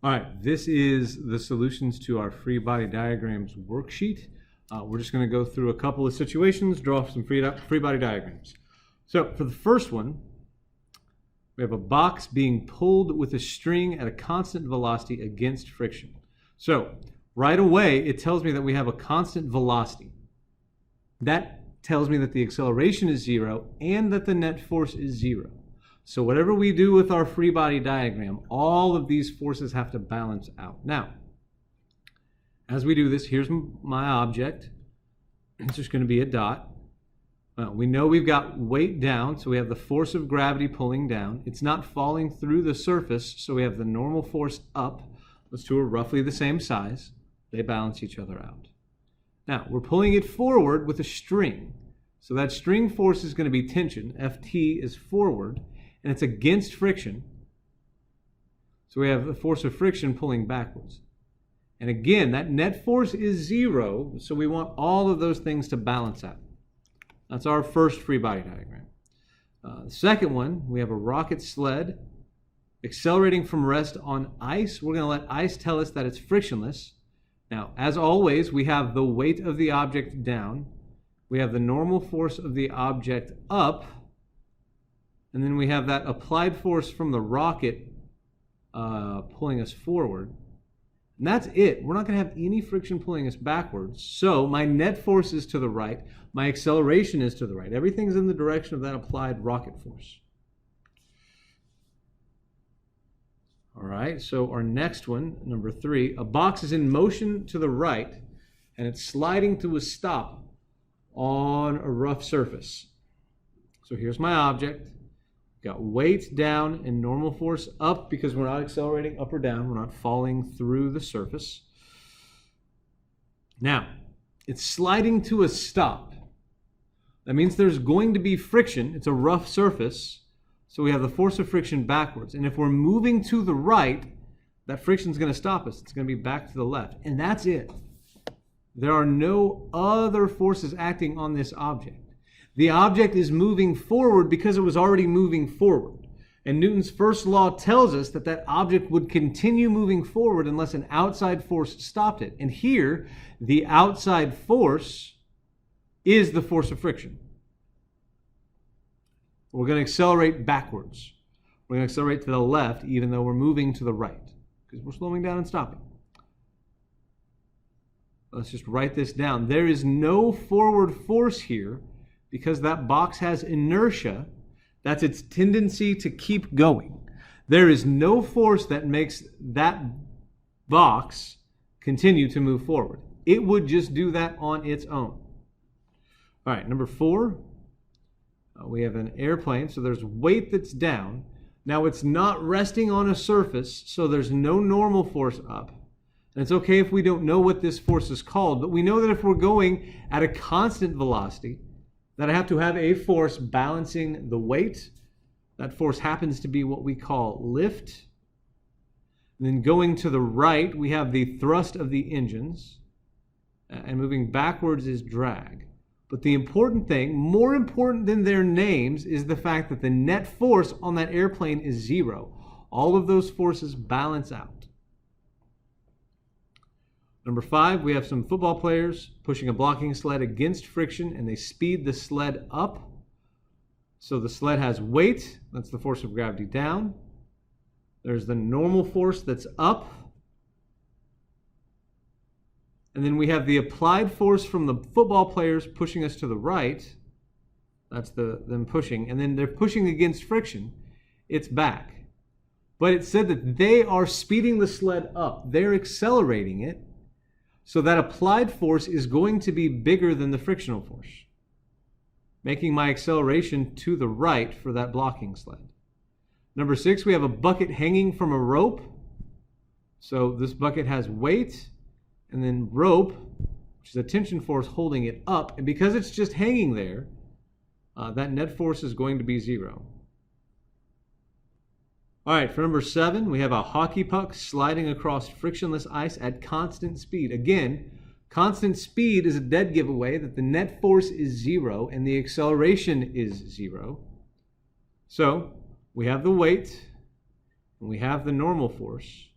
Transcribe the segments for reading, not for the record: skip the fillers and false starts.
All right, this is the solutions to our free body diagrams worksheet. We're just going to go through a couple of situations, draw some free body diagrams. So for the first one, we have a box being pulled with a string at a constant velocity against friction. So right away, it tells me that we have a constant velocity. That tells me that the acceleration is 0 and that the net force is 0. So whatever we do with our free body diagram, all of these forces have to balance out. Now, as we do this, here's my object. It's just going to be a dot. We know we've got weight down, so we have the force of gravity pulling down. It's not falling through the surface, so we have the normal force up. Those two are roughly the same size. They balance each other out. Now, we're pulling it forward with a string. So that string force is going to be tension. Ft is forward, and it's against friction. So we have the force of friction pulling backwards. And again, that net force is 0, so we want all of those things to balance out. That's our first free body diagram. The second one, we have a rocket sled accelerating from rest on ice. We're going to let ice tell us that it's frictionless. Now, as always, we have the weight of the object down. We have the normal force of the object up. And then we have that applied force from the rocket pulling us forward. And that's it. We're not going to have any friction pulling us backwards. So my net force is to the right. My acceleration is to the right. Everything's in the direction of that applied rocket force. All right, so our next one, number 3, a box is in motion to the right, and it's sliding to a stop on a rough surface. So here's my object. Got weight down and normal force up because we're not accelerating up or down. We're not falling through the surface. Now, it's sliding to a stop. That means there's going to be friction. It's a rough surface. So we have the force of friction backwards. And if we're moving to the right, that friction is going to stop us. It's going to be back to the left. And that's it. There are no other forces acting on this object. The object is moving forward because it was already moving forward. And Newton's first law tells us that that object would continue moving forward unless an outside force stopped it. And here, the outside force is the force of friction. We're going to accelerate backwards. We're going to accelerate to the left even though we're moving to the right because we're slowing down and stopping. Let's just write this down. There is no forward force here because that box has inertia. That's its tendency to keep going. There is no force that makes that box continue to move forward. It would just do that on its own. All right, number 4, we have an airplane. So there's weight that's down. Now it's not resting on a surface, so there's no normal force up. And it's okay if we don't know what this force is called, but we know that if we're going at a constant velocity, that I have to have a force balancing the weight. That force happens to be what we call lift. And then going to the right, we have the thrust of the engines. And moving backwards is drag. But the important thing, more important than their names, is the fact that the net force on that airplane is 0. All of those forces balance out. Number 5, we have some football players pushing a blocking sled against friction, and they speed the sled up. So the sled has weight. That's the force of gravity down. There's the normal force that's up. And then we have the applied force from the football players pushing us to the right. That's them pushing. And then they're pushing against friction. It's back. But it said that they are speeding the sled up. They're accelerating it. So that applied force is going to be bigger than the frictional force, making my acceleration to the right for that blocking sled. Number 6, we have a bucket hanging from a rope. So this bucket has weight and then rope, which is a tension force holding it up. And because it's just hanging there, that net force is going to be 0. All right, for number 7, we have a hockey puck sliding across frictionless ice at constant speed. Again, constant speed is a dead giveaway that the net force is 0 and the acceleration is 0. So we have the weight and we have the normal force.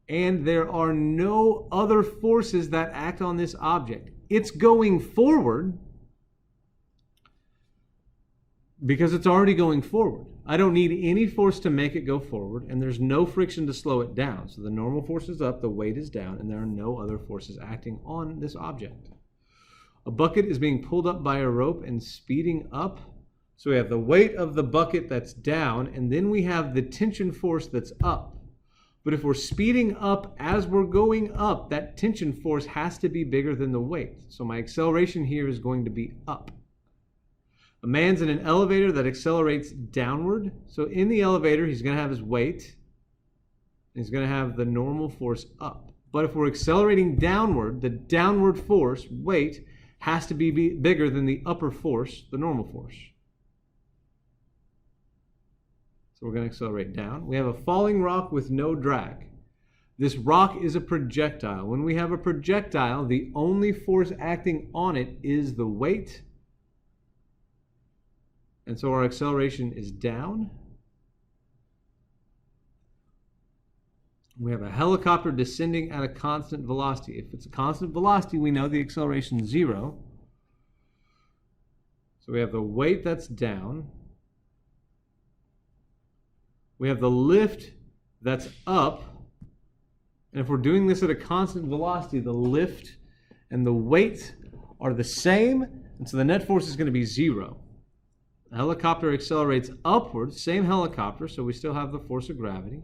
and there are no other forces that act on this object. It's going forward because it's already going forward. I don't need any force to make it go forward, and there's no friction to slow it down. So the normal force is up, the weight is down, and there are no other forces acting on this object. A bucket is being pulled up by a rope and speeding up. So we have the weight of the bucket that's down, and then we have the tension force that's up. But if we're speeding up as we're going up, that tension force has to be bigger than the weight. So my acceleration here is going to be up. A man's in an elevator that accelerates downward. So in the elevator, he's going to have his weight. He's going to have the normal force up. But if we're accelerating downward, the downward force, weight, has to be bigger than the upper force, the normal force. So we're going to accelerate down. We have a falling rock with no drag. This rock is a projectile. When we have a projectile, the only force acting on it is the weight. And so our acceleration is down. We have a helicopter descending at a constant velocity. If it's a constant velocity, we know the acceleration is 0. So we have the weight that's down. We have the lift that's up. And if we're doing this at a constant velocity, the lift and the weight are the same. And so the net force is going to be 0. The helicopter accelerates upwards, same helicopter, so we still have the force of gravity.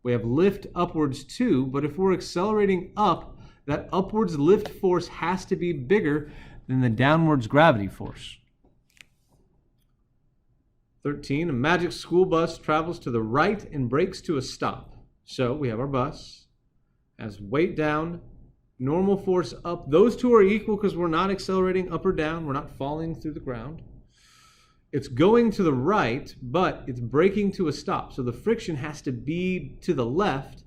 We have lift upwards too, but if we're accelerating up, that upwards lift force has to be bigger than the downwards gravity force. 13, a magic school bus travels to the right and brakes to a stop. So we have our bus, has weight down, normal force up. Those two are equal because we're not accelerating up or down. We're not falling through the ground. It's going to the right, but it's braking to a stop. So the friction has to be to the left.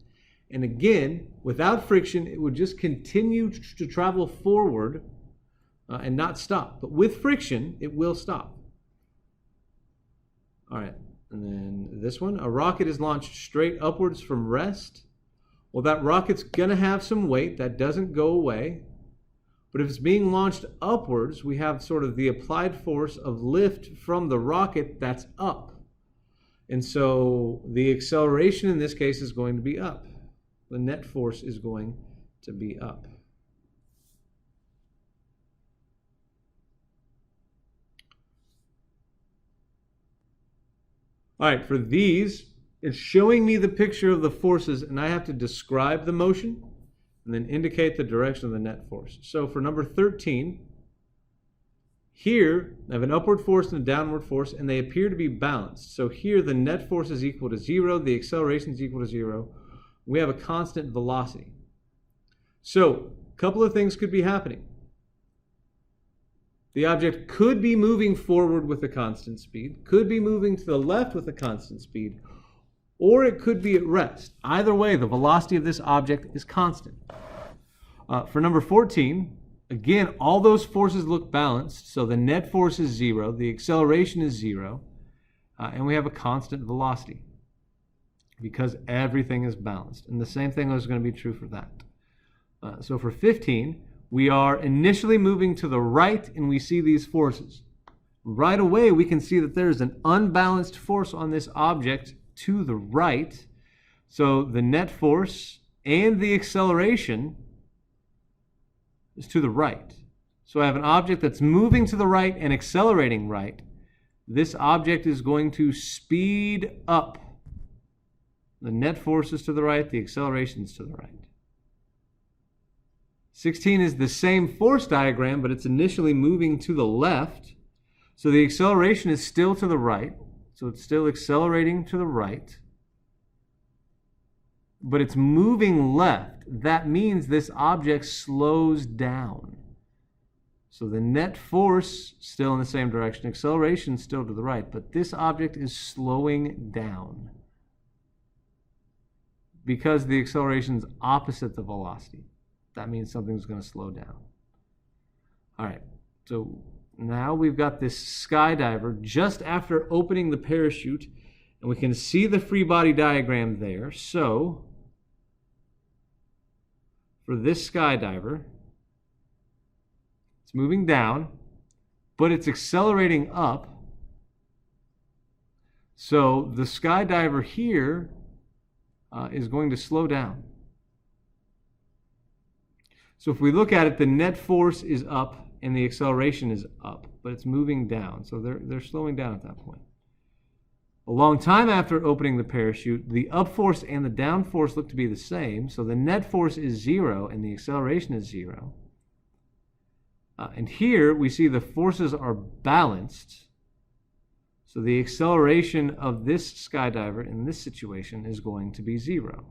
And again, without friction, it would just continue to travel forward and not stop. But with friction, it will stop. All right, and then this one, a rocket is launched straight upwards from rest. Well, that rocket's going to have some weight. That doesn't go away. But if it's being launched upwards, we have sort of the applied force of lift from the rocket that's up. And so the acceleration in this case is going to be up. The net force is going to be up. All right, for these, it's showing me the picture of the forces, and I have to describe the motion and then indicate the direction of the net force. So for number 13, here I have an upward force and a downward force, and they appear to be balanced. So here the net force is equal to 0, the acceleration is equal to 0. We have a constant velocity. So a couple of things could be happening. The object could be moving forward with a constant speed, could be moving to the left with a constant speed, or it could be at rest. Either way, the velocity of this object is constant. For number 14, again, all those forces look balanced, so the net force is 0, the acceleration is 0, and we have a constant velocity because everything is balanced. And the same thing is going to be true for that. So for 15, we are initially moving to the right, and we see these forces. Right away, we can see that there is an unbalanced force on this object to the right. So the net force and the acceleration is to the right. So I have an object that's moving to the right and accelerating right. This object is going to speed up. The net force is to the right, the acceleration is to the right. 16 is the same force diagram, but it's initially moving to the left. So the acceleration is still to the right. So it's still accelerating to the right. But it's moving left. That means this object slows down. So the net force still in the same direction. Acceleration still to the right. But this object is slowing down because the acceleration is opposite the velocity. That means something's going to slow down. All right, so now we've got this skydiver just after opening the parachute, and we can see the free body diagram there. So for this skydiver, it's moving down, but it's accelerating up. So the skydiver here is going to slow down. So if we look at it, the net force is up and the acceleration is up, but it's moving down. So they're slowing down at that point. A long time after opening the parachute, the up force and the down force look to be the same. So the net force is 0 and the acceleration is 0. And here we see the forces are balanced. So the acceleration of this skydiver in this situation is going to be 0.